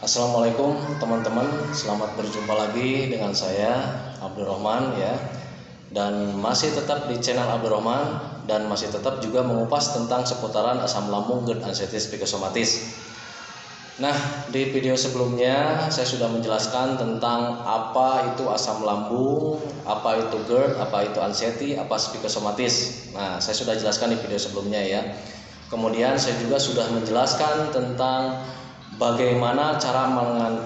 Assalamualaikum teman-teman, selamat berjumpa lagi dengan saya Abdurrahman ya. Dan masih tetap di channel Abdurrahman dan masih tetap juga mengupas tentang seputaran asam lambung, GERD, anxietis, psikosomatis. Nah, di video sebelumnya saya sudah menjelaskan tentang apa itu asam lambung, apa itu GERD, apa itu anxiety, apa psikosomatis. Nah, saya sudah jelaskan di video sebelumnya ya. Kemudian saya juga sudah menjelaskan tentang bagaimana cara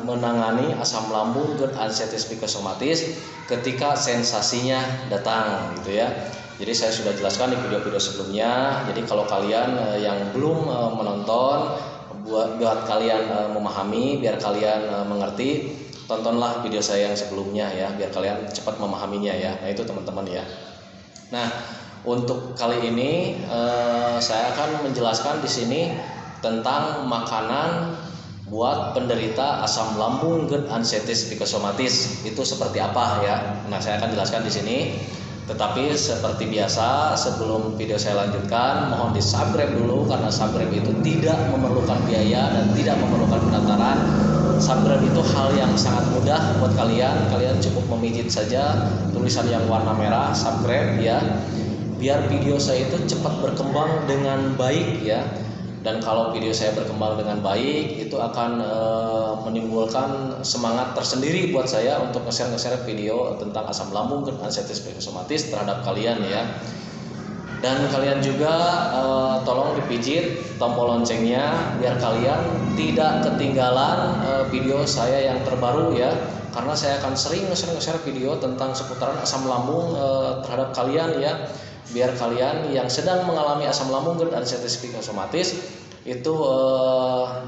menangani asam lambung, GERD, anxietis, psikosomatis ketika sensasinya datang gitu ya. Jadi saya sudah jelaskan di video-video sebelumnya. Jadi kalau kalian yang belum menonton, buat kalian memahami, biar kalian mengerti, tontonlah video saya yang sebelumnya ya, biar kalian cepat memahaminya ya. Nah itu teman-teman ya. Nah untuk kali ini saya akan menjelaskan di sini tentang makanan buat penderita asam lambung, GERD, anxietis, psikosomatis itu seperti apa ya. Nah, saya akan jelaskan di sini. Tetapi seperti biasa, sebelum video saya lanjutkan, mohon di-subscribe dulu karena subscribe itu tidak memerlukan biaya dan tidak memerlukan pendaftaran. Subscribe itu hal yang sangat mudah buat kalian. Kalian cukup memijit saja tulisan yang warna merah subscribe ya. Biar video saya itu cepat berkembang dengan baik ya. Dan kalau video saya berkembang dengan baik, itu akan menimbulkan semangat tersendiri buat saya untuk nge-share video tentang asam lambung, GERD, anxietis, psikosomatis terhadap kalian ya. Dan kalian juga tolong dipijit tombol loncengnya biar kalian tidak ketinggalan video saya yang terbaru ya. Karena saya akan sering nge-share video tentang seputaran asam lambung terhadap kalian ya. Biar kalian yang sedang mengalami asam lambung, GERD, anxietis, psikosomatis itu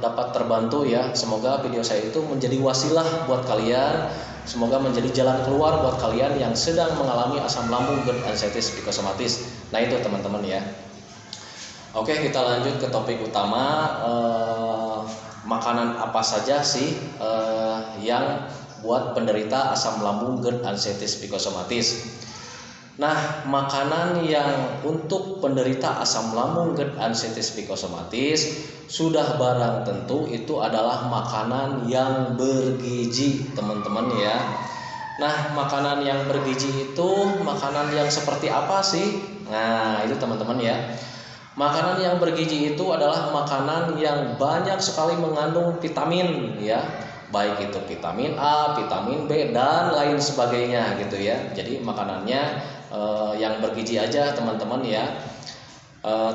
dapat terbantu ya. Semoga video saya itu menjadi wasilah buat kalian. Semoga menjadi jalan keluar buat kalian yang sedang mengalami asam lambung, GERD, anxietis, psikosomatis. Nah itu teman-teman ya. Oke, kita lanjut ke topik utama. Makanan apa saja sih yang buat penderita asam lambung, GERD, anxietis, psikosomatis? Nah, makanan yang untuk penderita asam lambung, GERD, anxietis, psikosomatis sudah barang tentu itu adalah makanan yang bergizi, teman-teman ya. Nah, makanan yang bergizi itu makanan yang seperti apa sih? Nah, itu teman-teman ya. Makanan yang bergizi itu adalah makanan yang banyak sekali mengandung vitamin ya. Baik itu vitamin A, vitamin B dan lain sebagainya gitu ya. Jadi makanannya yang bergizi aja teman-teman ya.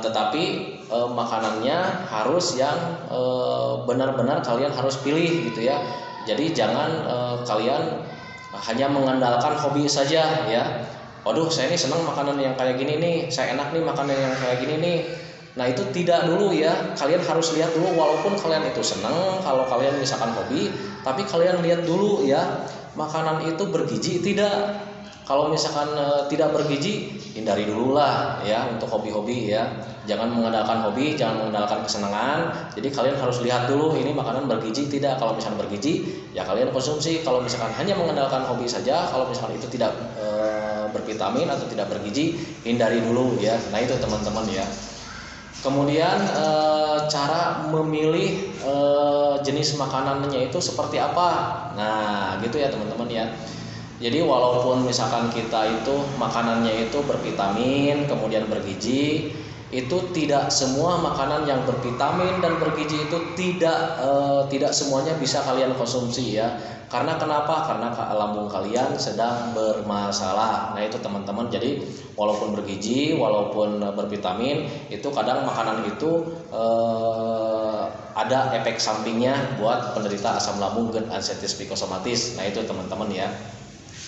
Tetapi makanannya harus yang benar-benar kalian harus pilih gitu ya. Jadi jangan kalian hanya mengandalkan hobi saja ya. Waduh, saya ini senang makanan yang kayak gini nih, saya enak nih makanan yang kayak gini nih. Nah itu tidak dulu ya. Kalian harus lihat dulu, walaupun kalian itu senang, kalau kalian misalkan hobi, tapi kalian lihat dulu ya, makanan itu bergizi tidak. Kalau misalkan tidak bergizi, hindari dulu lah ya untuk hobi-hobi ya. Jangan mengandalkan hobi, jangan mengandalkan kesenangan. Jadi kalian harus lihat dulu ini makanan bergizi tidak. Kalau misalkan bergizi, ya kalian konsumsi. Kalau misalkan hanya mengandalkan hobi saja, kalau misalkan itu tidak bervitamin atau tidak bergizi, hindari dulu ya. Nah itu teman-teman ya. Kemudian cara memilih jenis makanannya itu seperti apa? Nah gitu ya teman-teman ya. Jadi walaupun misalkan kita itu makanannya itu bervitamin kemudian bergizi, itu tidak semua makanan yang bervitamin dan bergizi itu tidak semuanya bisa kalian konsumsi ya. Karena kenapa? Karena lambung kalian sedang bermasalah. Nah itu teman-teman. Jadi walaupun bergizi, walaupun bervitamin, itu kadang makanan itu ada efek sampingnya buat penderita asam lambung, GERD, anxietis, psikosomatis. Nah itu teman-teman ya.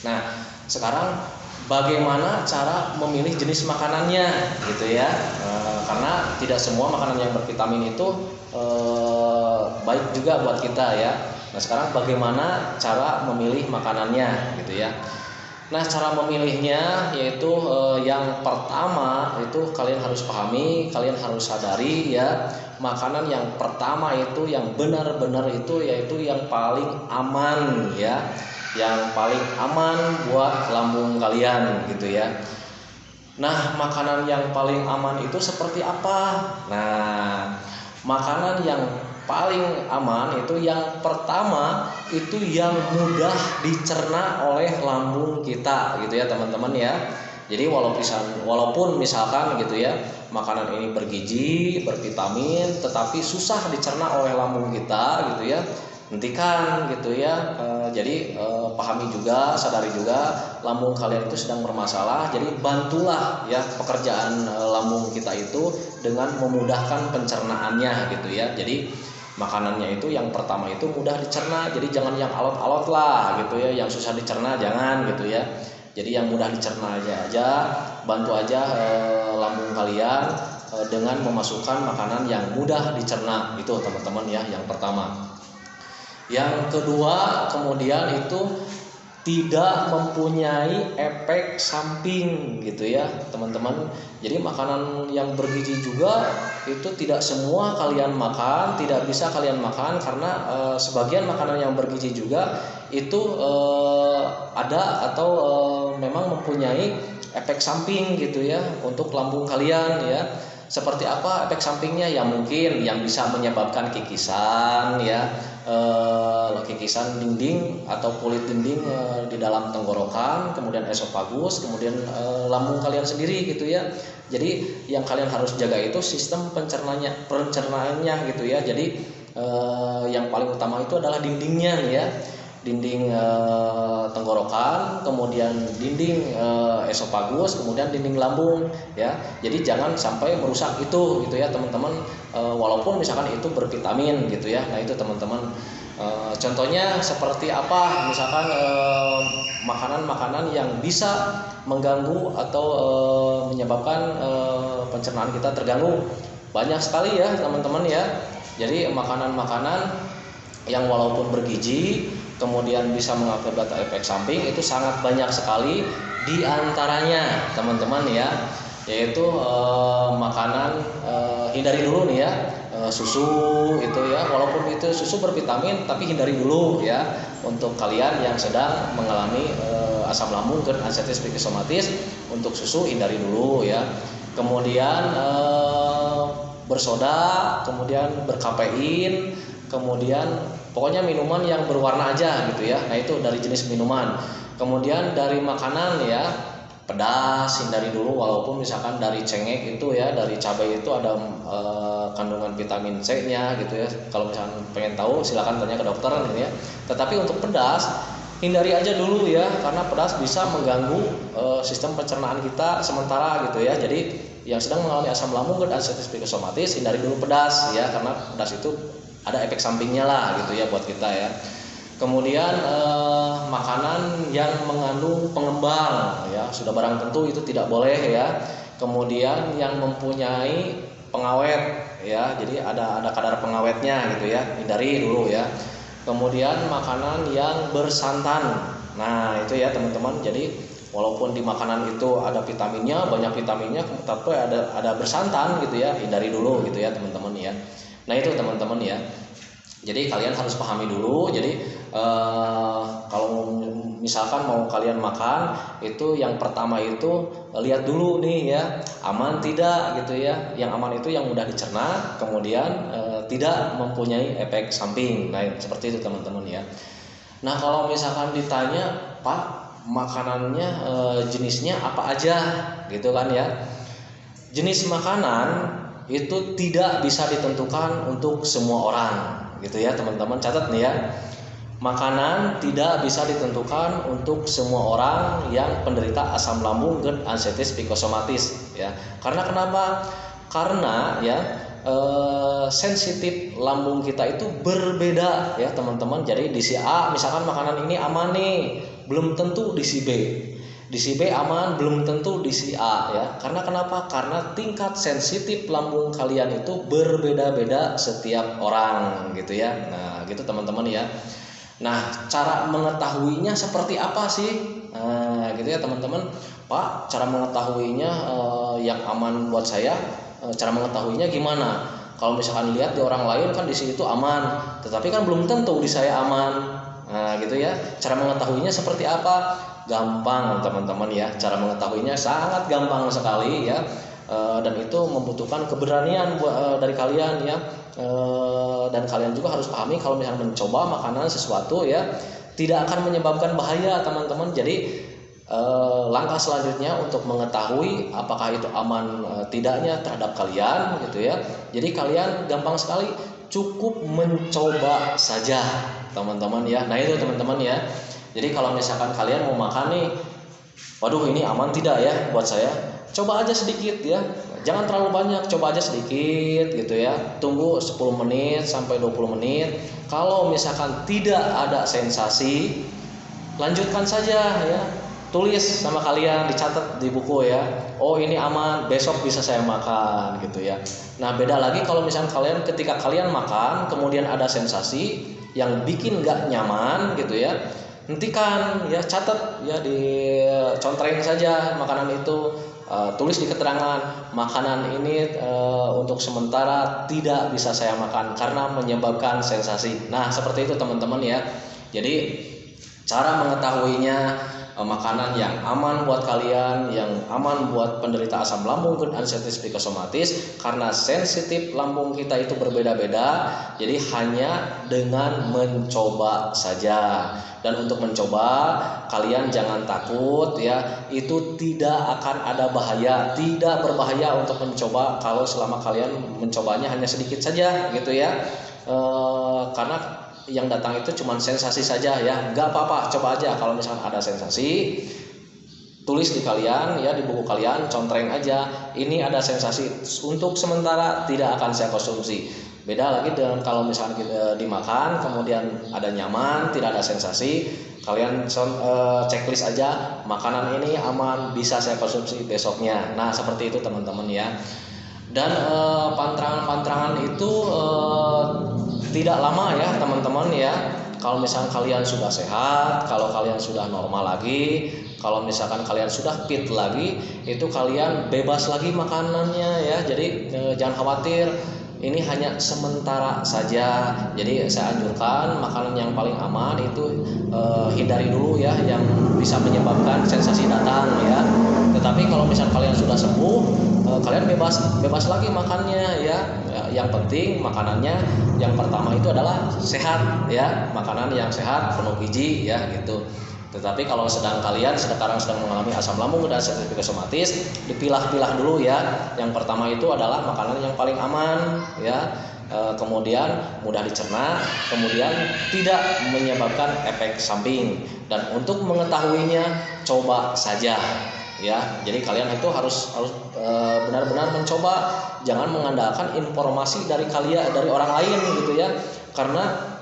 Nah sekarang bagaimana cara memilih jenis makanannya gitu ya. Karena tidak semua makanan yang bervitamin itu baik juga buat kita ya. Nah sekarang bagaimana cara memilih makanannya gitu ya. Nah cara memilihnya yaitu yang pertama itu kalian harus pahami, kalian harus sadari ya. Makanan yang pertama itu yang benar-benar itu yaitu yang paling aman ya. Yang paling aman buat lambung kalian gitu ya. Nah makanan yang paling aman itu seperti apa? Nah makanan yang paling aman itu yang pertama itu yang mudah dicerna oleh lambung kita gitu ya teman-teman ya. Jadi walaupun misalkan gitu ya makanan ini bergizi, bervitamin, tetapi susah dicerna oleh lambung kita gitu ya, hentikan gitu ya. Jadi pahami juga, sadari juga lambung kalian itu sedang bermasalah. Jadi bantulah ya pekerjaan lambung kita itu dengan memudahkan pencernaannya gitu ya. Jadi makanannya itu yang pertama itu mudah dicerna. Jadi jangan yang alot-alot lah gitu ya, yang susah dicerna jangan gitu ya. Jadi yang mudah dicerna aja, bantu aja lambung kalian dengan memasukkan makanan yang mudah dicerna itu teman-teman ya, yang pertama. Yang kedua kemudian itu tidak mempunyai efek samping gitu ya teman-teman. Jadi makanan yang bergizi juga itu tidak semua kalian makan, tidak bisa kalian makan karena sebagian makanan yang bergizi juga itu ada atau memang mempunyai efek samping gitu ya untuk lambung kalian ya. Seperti apa efek sampingnya? Ya mungkin yang bisa menyebabkan kikisan ya, kikisan dinding atau kulit dinding di dalam tenggorokan, kemudian esofagus, kemudian lambung kalian sendiri gitu ya. Jadi yang kalian harus jaga itu sistem pencernaannya gitu ya. Jadi yang paling utama itu adalah dindingnya nih ya. Dinding tenggorokan, kemudian dinding esofagus, kemudian dinding lambung ya. Jadi jangan sampai merusak itu gitu ya teman-teman, walaupun misalkan itu bervitamin gitu ya. Nah itu teman-teman, contohnya seperti apa, misalkan makanan-makanan yang bisa mengganggu atau menyebabkan pencernaan kita terganggu, banyak sekali ya teman-teman ya. Jadi makanan-makanan yang walaupun bergizi kemudian bisa mengakibatkan efek samping itu sangat banyak sekali, di antaranya teman-teman ya, yaitu makanan hindari dulu nih ya, susu itu ya, walaupun itu susu bervitamin tapi hindari dulu ya untuk kalian yang sedang mengalami asam lambung dan anestesi psikosomatis. Untuk susu hindari dulu ya. Kemudian bersoda, kemudian berkafein, kemudian pokoknya minuman yang berwarna aja gitu ya. Nah itu dari jenis minuman. Kemudian dari makanan ya, pedas hindari dulu, walaupun misalkan dari cengek itu ya, dari cabai itu ada kandungan vitamin C-nya gitu ya. Kalau misalkan pengen tahu silakan tanya ke dokter gitu ya. Tetapi untuk pedas hindari aja dulu ya, karena pedas bisa mengganggu sistem pencernaan kita sementara gitu ya. Jadi yang sedang mengalami asam lambung dan anestesi psikosomatis hindari dulu pedas ya, karena pedas itu ada efek sampingnya lah gitu ya buat kita ya. Kemudian makanan yang mengandung pengembang ya, sudah barang tentu itu tidak boleh ya. Kemudian yang mempunyai pengawet ya, jadi ada kadar pengawetnya gitu ya, hindari dulu ya. Kemudian makanan yang bersantan, nah itu ya teman-teman. Jadi walaupun di makanan itu ada vitaminnya, banyak vitaminnya, tapi ada bersantan gitu ya, hindari dulu gitu ya teman-teman ya. Nah itu teman-teman ya. Jadi kalian harus pahami dulu. Jadi kalau misalkan mau kalian makan itu yang pertama itu lihat dulu nih ya, aman tidak gitu ya. Yang aman itu yang mudah dicerna, kemudian tidak mempunyai efek samping. Nah seperti itu teman-teman ya. Nah kalau misalkan ditanya, Pak makanannya jenisnya apa aja gitu kan ya. Jenis makanan itu tidak bisa ditentukan untuk semua orang gitu ya teman-teman, catat nih ya. Makanan tidak bisa ditentukan untuk semua orang yang penderita asam lambung dan anestesi psikosomatis ya. Karena kenapa? Karena ya sensitif lambung kita itu berbeda ya teman-teman. Jadi di si A misalkan makanan ini aman nih, belum tentu di si B. Di si B aman, belum tentu di si A ya. Karena kenapa? Karena tingkat sensitif lambung kalian itu berbeda-beda setiap orang gitu ya. Nah, gitu teman-teman ya. Nah, cara mengetahuinya seperti apa sih? Nah, gitu ya teman-teman. Pak, cara mengetahuinya yang aman buat saya, cara mengetahuinya gimana? Kalau misalkan lihat di orang lain kan di situ aman, tetapi kan belum tentu di saya aman. Nah, gitu ya. Cara mengetahuinya seperti apa? Gampang teman-teman ya. Cara mengetahuinya sangat gampang sekali ya. dan itu membutuhkan keberanian dari kalian ya. Dan kalian juga harus pahami kalau misalnya mencoba makanan sesuatu ya tidak akan menyebabkan bahaya teman-teman. Jadi langkah selanjutnya untuk mengetahui apakah itu aman tidaknya terhadap kalian gitu ya. Jadi kalian gampang sekali, cukup mencoba saja teman-teman ya. Nah itu teman-teman ya. Jadi kalau misalkan kalian mau makan nih, waduh ini aman tidak ya buat saya, coba aja sedikit ya. Jangan terlalu banyak, coba aja sedikit gitu ya. Tunggu 10 menit sampai 20 menit. Kalau misalkan tidak ada sensasi, lanjutkan saja ya. Tulis sama kalian, dicatat di buku ya. Oh ini aman, besok bisa saya makan gitu ya. Nah beda lagi kalau misalnya kalian ketika kalian makan kemudian ada sensasi yang bikin gak nyaman gitu ya. Hentikan ya, catat ya, dicontreng saja makanan itu. Tulis di keterangan makanan ini untuk sementara tidak bisa saya makan karena menyebabkan sensasi. Nah seperti itu teman-teman ya. Jadi cara mengetahuinya makanan yang aman buat kalian, yang aman buat penderita asam lambung dan sensitif psikosomatis, karena sensitif lambung kita itu berbeda-beda. Jadi hanya dengan mencoba saja. Dan untuk mencoba kalian jangan takut ya, itu tidak akan ada bahaya, tidak berbahaya untuk mencoba kalau selama kalian mencobanya hanya sedikit saja gitu ya. Karena yang datang itu cuma sensasi saja ya, nggak apa-apa, coba aja. Kalau misalkan ada sensasi, tulis di kalian ya, di buku kalian, contreng aja, ini ada sensasi, untuk sementara tidak akan saya konsumsi. Beda lagi dengan kalau misalkan kita dimakan kemudian ada nyaman, tidak ada sensasi, kalian checklist aja, makanan ini aman, bisa saya konsumsi besoknya. Nah seperti itu teman-teman ya. Dan pantrangan-pantrangan itu tidak lama ya teman-teman ya. Kalau misalkan kalian sudah sehat, kalau kalian sudah normal lagi, kalau misalkan kalian sudah fit lagi, itu kalian bebas lagi makanannya ya. Jadi jangan khawatir, ini hanya sementara saja. Jadi saya anjurkan makanan yang paling aman itu hindari dulu ya, yang bisa menyebabkan sensasi datang ya. Tetapi kalau misalkan kalian sudah sembuh, kalian bebas lagi makannya ya. Yang penting makanannya yang pertama itu adalah sehat ya, makanan yang sehat penuh gizi ya gitu. Tetapi kalau kalian sekarang sedang mengalami asam lambung dan sensitif psikosomatis, dipilah-pilah dulu ya. Yang pertama itu adalah makanan yang paling aman ya, kemudian mudah dicerna, kemudian tidak menyebabkan efek samping. Dan untuk mengetahuinya coba saja ya. Jadi kalian itu harus benar-benar mencoba, jangan mengandalkan informasi dari orang lain gitu ya. Karena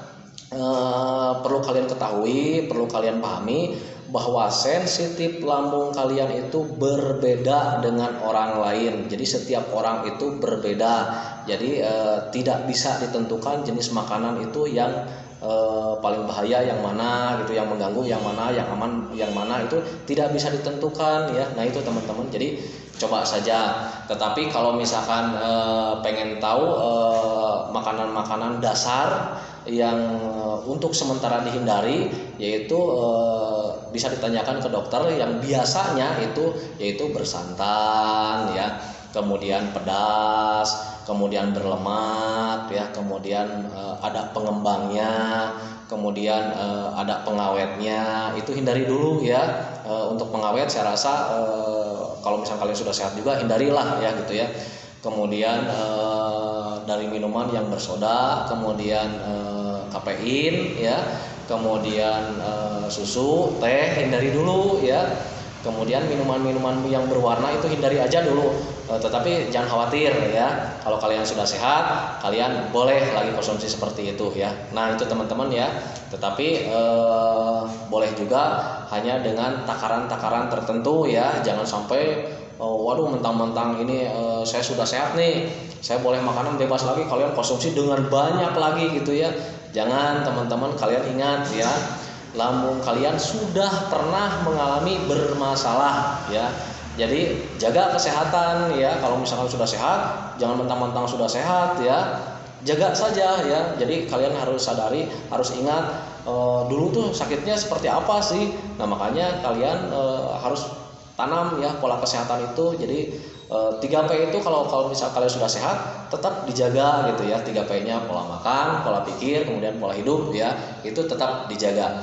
perlu kalian ketahui, perlu kalian pahami bahwa sensitif lambung kalian itu berbeda dengan orang lain. Jadi setiap orang itu berbeda. Jadi tidak bisa ditentukan jenis makanan itu yang paling bahaya yang mana gitu, yang mengganggu yang mana, yang aman yang mana, itu tidak bisa ditentukan ya. Nah itu teman-teman, jadi coba saja. Tetapi kalau misalkan pengen tahu makanan-makanan dasar yang untuk sementara dihindari, yaitu bisa ditanyakan ke dokter, yang biasanya itu yaitu bersantan ya, kemudian pedas, kemudian berlemak ya, kemudian ada pengembangnya, kemudian ada pengawetnya, itu hindari dulu ya. Untuk pengawet saya rasa kalau misalnya kalian sudah sehat juga hindarilah ya gitu ya. Kemudian dari minuman yang bersoda, kemudian kafein ya, kemudian susu, teh hindari dulu ya. Kemudian minuman-minuman yang berwarna itu hindari aja dulu. Tetapi jangan khawatir ya, kalau kalian sudah sehat, kalian boleh lagi konsumsi seperti itu ya. Nah itu teman-teman ya. Tetapi boleh juga hanya dengan takaran-takaran tertentu ya. Jangan sampai waduh mentang-mentang ini saya sudah sehat nih, saya boleh makanan bebas lagi, kalian konsumsi dengan banyak lagi gitu ya. Jangan teman-teman, kalian ingat ya, lambung kalian sudah pernah mengalami bermasalah ya. Jadi jaga kesehatan ya. Kalau misalkan sudah sehat, jangan mentang-mentang sudah sehat ya, jaga saja ya. Jadi kalian harus sadari, harus ingat dulu tuh sakitnya seperti apa sih. Nah makanya kalian harus tanam ya pola kesehatan itu. Jadi 3P itu kalau misal kalian sudah sehat tetap dijaga gitu ya. 3P-nya pola makan, pola pikir, kemudian pola hidup ya, itu tetap dijaga.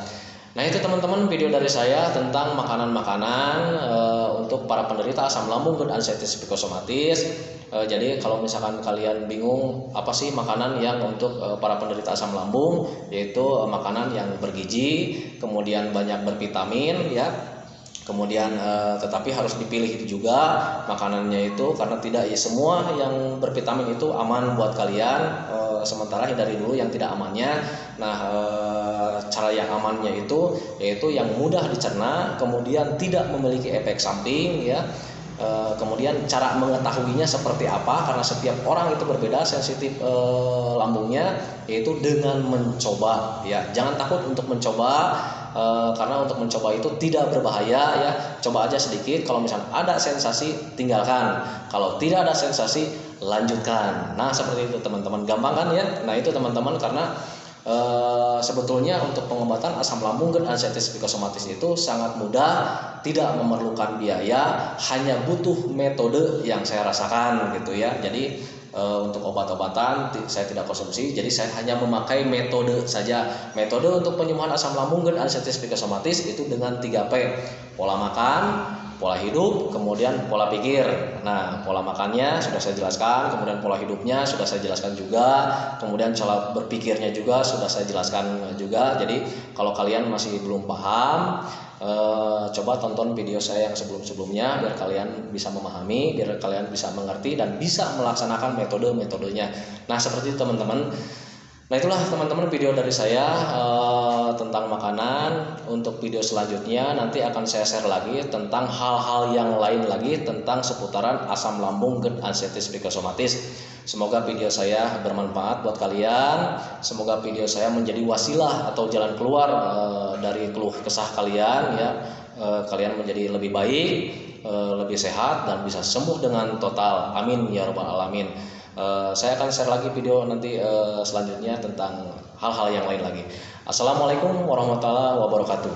Nah itu teman-teman video dari saya tentang makanan-makanan untuk para penderita asam lambung dan anestesi psikosomatis. Jadi kalau misalkan kalian bingung apa sih makanan yang untuk para penderita asam lambung, yaitu makanan yang bergizi, kemudian banyak bervitamin ya. Kemudian tetapi harus dipilih juga makanannya itu, karena tidak ya semua yang bervitamin itu aman buat kalian, sementara hindari dulu yang tidak amannya. Nah cara yang amannya itu yaitu yang mudah dicerna, kemudian tidak memiliki efek samping ya. Kemudian cara mengetahuinya seperti apa, karena setiap orang itu berbeda sensitif lambungnya, yaitu dengan mencoba ya. Jangan takut untuk mencoba, karena untuk mencoba itu tidak berbahaya ya. Coba aja sedikit, kalau misalnya ada sensasi tinggalkan, kalau tidak ada sensasi lanjutkan. Nah seperti itu teman-teman, gampang kan ya. Nah itu teman-teman, karena sebetulnya untuk pengobatan asam lambung dan anestesi psikosomatis itu sangat mudah, tidak memerlukan biaya, hanya butuh metode yang saya rasakan gitu ya. Jadi untuk obat-obatan saya tidak konsumsi, jadi saya hanya memakai metode saja. Metode untuk penyembuhan asam lambung dan anestesi psikosomatis itu dengan 3P: pola makan, pola hidup, kemudian pola pikir. Nah, pola makannya sudah saya jelaskan, kemudian pola hidupnya sudah saya jelaskan juga, kemudian cara berpikirnya juga sudah saya jelaskan juga. Jadi kalau kalian masih belum paham, coba tonton video saya yang sebelum-sebelumnya biar kalian bisa memahami, biar kalian bisa mengerti dan bisa melaksanakan metode-metodenya. Nah, seperti itu teman-teman. Nah itulah teman-teman video dari saya tentang makanan. Untuk video selanjutnya nanti akan saya share lagi tentang hal-hal yang lain lagi tentang seputaran asam lambung dan anestesi psikosomatis. Semoga video saya bermanfaat buat kalian. Semoga video saya menjadi wasilah atau jalan keluar dari keluh kesah kalian ya. Kalian menjadi lebih baik, lebih sehat dan bisa sembuh dengan total. Amin ya rabbal alamin. Saya akan share lagi video nanti selanjutnya tentang hal-hal yang lain lagi. Assalamualaikum warahmatullahi wabarakatuh.